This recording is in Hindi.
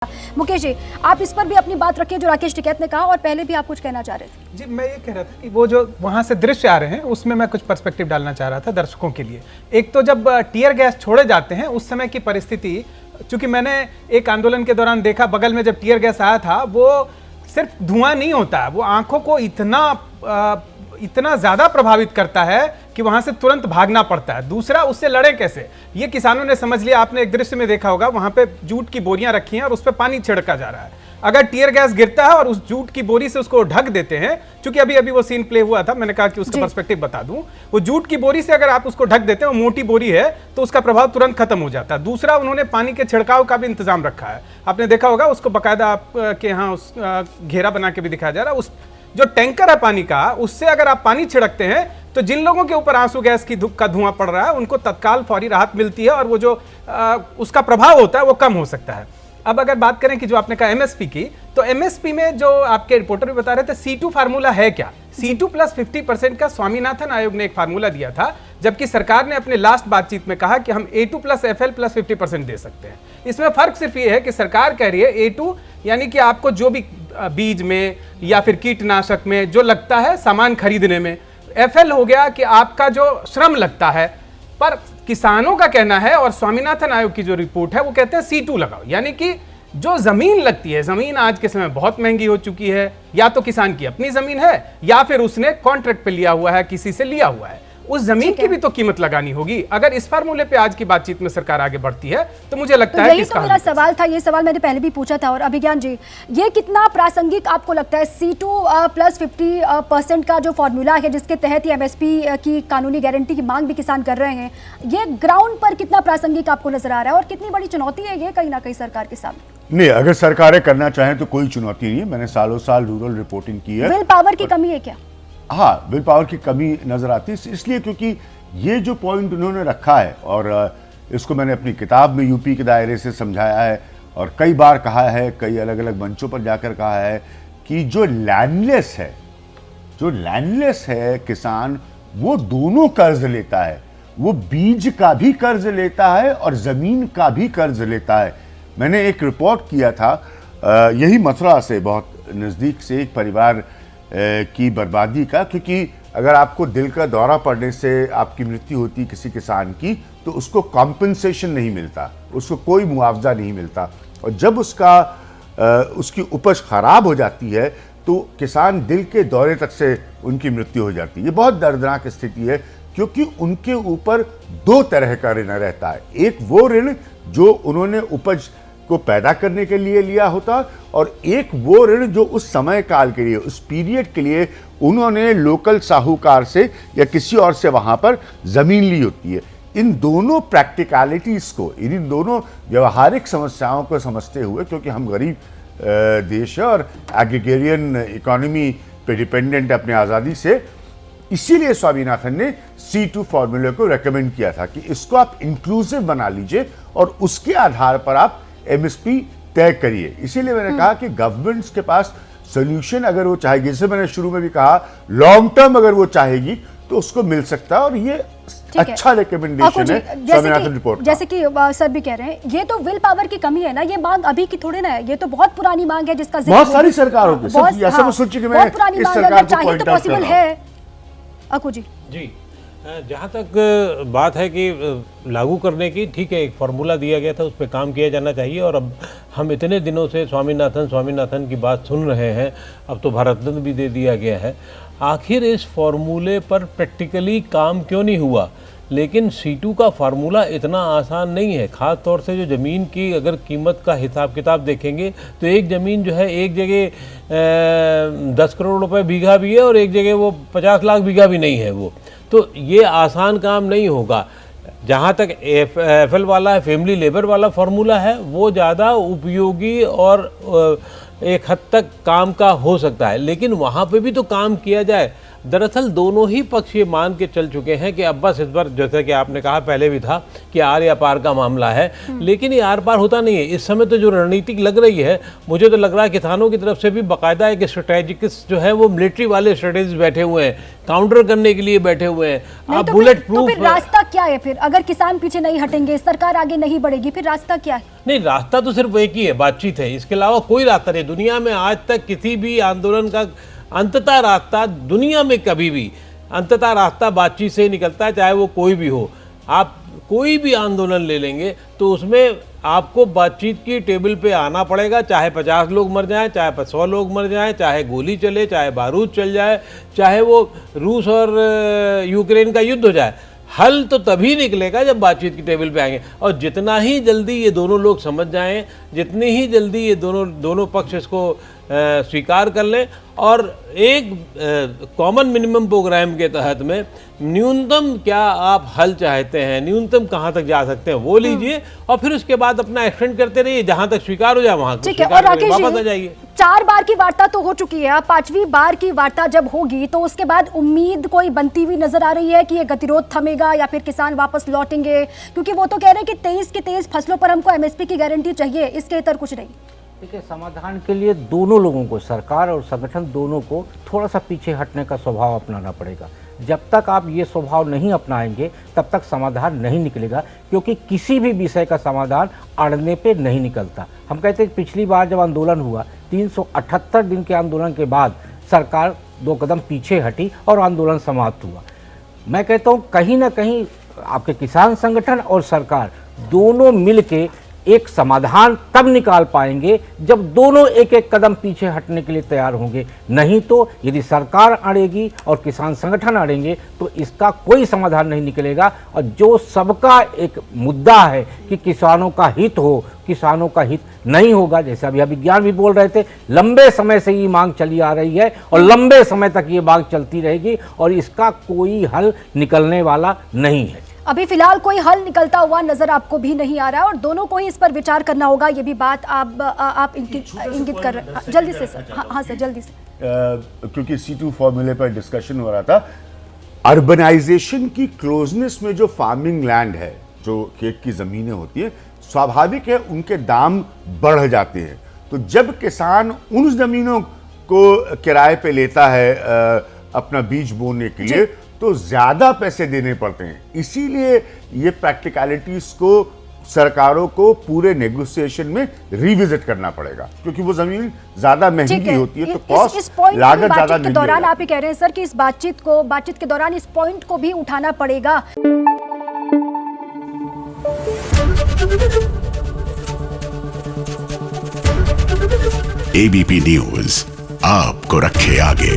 मुकेश जी, आप इस पर भी अपनी बात रखिए जो राकेश टिकैत ने कहा, और पहले भी आप कुछ कहना चाह रहे थे। जी, मैं ये कह रहा था कि वो जो वहां से दृश्य आ रहे हैं उसमें मैं कुछ पर्सपेक्टिव डालना चाह रहा था दर्शकों के लिए। एक तो जब टीयर गैस छोड़े जाते हैं उस समय की परिस्थिति, चूंकि मैंने एक आंदोलन के दौरान देखा, बगल में जब टीयर गैस आया था वो सिर्फ धुआं नहीं होता, वो आंखों को इतना ज्यादा प्रभावित करता है कि वहां से तुरंत भागना पड़ता है। दूसरा, उससे लड़े कैसे, ये किसानों ने समझ लिया। आपने एक दृश्य में देखा होगा, वहां पे जूट की बोरियां रखी हैं और उस पर पानी छिड़का जा रहा है। अगर टीयर गैस गिरता है और उस जूट की बोरी से उसको ढक देते हैं, क्योंकि अभी वो सीन प्ले हुआ था, मैंने कहा कि उसका पर्सपेक्टिव बता दूं, वो जूट की बोरी से अगर आप उसको ढक देते हैं, वो मोटी बोरी है, तो उसका प्रभाव तुरंत खत्म हो जाता है। दूसरा, उन्होंने पानी के छिड़काव का भी इंतजाम रखा है। आपने देखा होगा, उसको बाकायदा आपके यहाँ घेरा बना के भी दिखाया जा रहा है। उस जो टैंकर है पानी का, उससे अगर आप पानी छिड़कते हैं तो जिन लोगों के ऊपर आंसू गैस का धुआं पड़ रहा है उनको तत्काल फौरी राहत मिलती है और वो जो उसका प्रभाव होता है वो कम हो सकता है। अब अगर बात करें कि जो आपने कहा एमएसपी की, तो एमएसपी में जो आपके रिपोर्टर भी बता रहे थे, C2 फार्मूला है क्या? C2 प्लस 50% का स्वामीनाथन आयोग ने एक फार्मूला दिया था, जबकि सरकार ने अपने लास्ट बातचीत में कहा कि हम A2 प्लस FL प्लस 50% दे सकते हैं। इसमें फर्क सिर्फ ये है कि सरकार कह रही है A2 यानी कि आपको जो भी बीज में या फिर कीटनाशक में जो लगता है सामान खरीदने में, FL हो गया कि आपका जो श्रम लगता है। पर किसानों का कहना है, और स्वामीनाथन आयोग की जो रिपोर्ट है वो कहते हैं C2 लगाओ, यानी कि जो जमीन लगती है, जमीन आज के समय बहुत महंगी हो चुकी है, या तो किसान की अपनी जमीन है या फिर उसने कॉन्ट्रैक्ट पे लिया हुआ है, किसी से लिया हुआ है, उस जमीन की भी तो कीमत लगानी होगी। अगर इस फार्मूले पे आज की बातचीत में सरकार आगे बढ़ती है तो मुझे लगता है यही तो मेरा सवाल था, ये सवाल मैंने पहले भी पूछा था। और अभिज्ञान जी, ये कितना प्रासंगिक आपको लगता है C2 प्लस 50% का जो फॉर्मूला है, जिसके तहत ही MSP की कानूनी गारंटी की मांग भी किसान कर रहे हैं, ये ग्राउंड पर कितना प्रासंगिक आपको नजर आ रहा है और कितनी बड़ी चुनौती है ये कहीं ना कहीं सरकार के सामने? नहीं, अगर सरकारें करना चाहें तो कोई चुनौती नहीं है। मैंने सालों साल रूरल रिपोर्टिंग की है। विल पावर की कमी है क्या? हाँ, विल पावर की कमी नजर आती है, इसलिए क्योंकि ये जो पॉइंट उन्होंने रखा है, और इसको मैंने अपनी किताब में यूपी के दायरे से समझाया है और कई बार कहा है, कई अलग अलग मंचों पर जाकर कहा है कि जो लैंडलेस है किसान, वो दोनों कर्ज लेता है। वो बीज का भी कर्ज लेता है और जमीन का भी कर्ज लेता है। मैंने एक रिपोर्ट किया था यही मथुरा से बहुत नज़दीक से एक परिवार की बर्बादी का, क्योंकि अगर आपको दिल का दौरा पड़ने से आपकी मृत्यु होती किसी किसान की, तो उसको कॉम्पनसेशन नहीं मिलता, उसको कोई मुआवजा नहीं मिलता, और जब उसकी उपज खराब हो जाती है तो किसान दिल के दौरे तक से उनकी मृत्यु हो जाती है। ये बहुत दर्दनाक स्थिति है, क्योंकि उनके ऊपर दो तरह का ऋण रहता है। एक वो ऋण जो उन्होंने उपज को पैदा करने के लिए लिया होता, और एक वो ऋण जो उस समय काल के लिए, उस पीरियड के लिए उन्होंने लोकल साहूकार से या किसी और से वहां पर जमीन ली होती है। इन दोनों प्रैक्टिकलिटीज को, इन दोनों व्यवहारिक समस्याओं को समझते हुए, क्योंकि हम गरीब देश है और एग्रीगेरियन इकोनॉमी पे डिपेंडेंट है अपनी आज़ादी से, इसीलिए स्वामीनाथन ने C2 फॉर्मूले को रेकमेंड किया था कि इसको आप इंक्लूसिव बना लीजिए और उसके आधार पर आप MSP तय करिए। इसीलिए मैंने कहा कि गवर्नमेंट्स के पास सोल्यूशन अगर वो चाहेगी, जैसे मैंने शुरू में भी कहा, लॉन्ग टर्म अगर वो चाहेगी तो उसको मिल सकता है, और ये अच्छा रिकमेंडेशन है स्वामीनाथन रिपोर्ट। जैसे कि सर भी कह रहे हैं, ये तो विल पावर की कमी है ना, ये मांग अभी की थोड़ी ना है, ये तो बहुत पुरानी मांग है जिसका बहुत सारी सरकारों की, ऐसा मैं सोची कि मैं इस सरकार को पॉइंट आउट कर रहा हूं। अकू जी, जहाँ तक बात है कि लागू करने की, ठीक है, एक फार्मूला दिया गया था, उस पर काम किया जाना चाहिए। और अब हम इतने दिनों से स्वामीनाथन की बात सुन रहे हैं, अब तो भारत रत्न भी दे दिया गया है। आखिर इस फार्मूले पर प्रैक्टिकली काम क्यों नहीं हुआ? लेकिन C2 का फार्मूला इतना आसान नहीं है। ख़ास तौर से जो ज़मीन की अगर कीमत का हिसाब किताब देखेंगे तो एक ज़मीन जो है, एक जगह 10 करोड़ रुपए बीघा भी है और एक जगह वो 50 लाख बीघा भी नहीं है वो, तो ये आसान काम नहीं होगा। जहाँ तक FL वाला है, फैमिली लेबर वाला फार्मूला है, वो ज़्यादा उपयोगी और एक हद तक काम का हो सकता है, लेकिन वहाँ पे भी तो काम किया जाए। दरअसल दोनों ही पक्ष ये मान के चल चुके हैं कि अब बस इस बार, जैसे कि आपने कहा पहले भी था कि आर या पार का मामला है, लेकिन ये आर पार होता नहीं है। इस समय तो जो रणनीति लग रही है, मुझे तो लग रहा है किसानों की तरफ से भी बाकायदा एक स्ट्रेटेजिस्ट जो है वो मिलिट्री वाले स्ट्रेटेजिस्ट बैठे हुए हैं, काउंटर करने के लिए बैठे हुए हैं। नहीं, आप तो बुलेट तो प्रूफ फिर रास्ता क्या है? फिर अगर किसान पीछे नहीं हटेंगे, सरकार आगे नहीं बढ़ेगी, फिर रास्ता क्या है? नहीं, रास्ता तो सिर्फ एक ही है, बातचीत है। इसके अलावा कोई रास्ता नहीं। दुनिया में आज तक किसी भी आंदोलन का अंततः रास्ता, दुनिया में कभी भी अंततः रास्ता बातचीत से ही निकलता है, चाहे वो कोई भी हो। आप कोई भी आंदोलन ले लेंगे तो उसमें आपको बातचीत की टेबल पे आना पड़ेगा, चाहे 50 लोग मर जाएं, चाहे 100 लोग मर जाएं, चाहे गोली चले, चाहे बारूद चल जाए, चाहे वो रूस और यूक्रेन का युद्ध हो जाए। हल तो तभी निकलेगा जब बातचीत की टेबल पे आएंगे। और जितना ही जल्दी ये दोनों लोग समझ जाएं, जितनी ही जल्दी ये दोनों पक्ष इसको स्वीकार कर लें और एक कॉमन मिनिमम प्रोग्राम के तहत में न्यूनतम क्या आप हल चाहते हैं, न्यूनतम कहाँ तक जा सकते हैं वो लीजिए और फिर उसके बाद अपना एक्सटेंड करते रहिए, जहाँ तक स्वीकार हो जाए वहाँ ठीक है। और राकेश वापस आ जी, जाइए। 4 बार की वार्ता तो हो चुकी है, 5वीं बार की वार्ता जब होगी तो उसके बाद उम्मीद कोई बनती हुई नजर आ रही है कि ये गतिरोध थमेगा या फिर किसान वापस लौटेंगे? क्योंकि वो तो कह रहे हैं कि 23 की 23 फसलों पर हमको एमएसपी की गारंटी चाहिए, इसके इतर कुछ नहीं। देखिए, समाधान के लिए दोनों लोगों को, सरकार और संगठन दोनों को थोड़ा सा पीछे हटने का स्वभाव अपनाना पड़ेगा। जब तक आप ये स्वभाव नहीं अपनाएंगे तब तक समाधान नहीं निकलेगा, क्योंकि किसी भी विषय का समाधान अड़ने पे नहीं निकलता। हम कहते हैं पिछली बार जब आंदोलन हुआ, 378 दिन के आंदोलन के बाद सरकार 2 कदम पीछे हटी और आंदोलन समाप्त हुआ। मैं कहता हूँ कहीं ना कहीं आपके किसान संगठन और सरकार दोनों मिल के एक समाधान तब निकाल पाएंगे जब दोनों एक एक कदम पीछे हटने के लिए तैयार होंगे। नहीं तो यदि सरकार अड़ेगी और किसान संगठन अड़ेंगे तो इसका कोई समाधान नहीं निकलेगा। और जो सबका एक मुद्दा है कि किसानों का हित हो, किसानों का हित नहीं होगा। जैसे अभी अभिज्ञान भी बोल रहे थे, लंबे समय से ये मांग चली आ रही है और लंबे समय तक ये मांग चलती रहेगी और इसका कोई हल निकलने वाला नहीं है। अभी फिलहाल कोई हल निकलता हुआ नजर आपको भी नहीं आ रहा है और दोनों को ही इस पर विचार करना होगा। ये भी बात आप इंगित कर रहे हैं। जल्दी से सर। हाँ सर, जल्दी से। क्योंकि C2 फॉर्मूले पर डिस्कशन हो रहा था, अर्बनाइजेशन की क्लोजनेस में जो फार्मिंग लैंड है, जो खेत की जमीनें होती है, स्वाभाविक है उनके दाम बढ़ जाते हैं। तो जब किसान उन जमीनों को किराए पे लेता है अपना बीज बोने के लिए, तो ज्यादा पैसे देने पड़ते हैं। इसीलिए ये प्रैक्टिकलिटीज को सरकारों को पूरे नेगोशिएशन में रिविजिट करना पड़ेगा, क्योंकि वो जमीन ज्यादा महंगी होती है, तो कॉस्ट लागत ज्यादा के दौरान आप ही कह रहे हैं सर कि इस बातचीत के दौरान इस पॉइंट को भी उठाना पड़ेगा। एबीपी न्यूज आपको रखे आगे।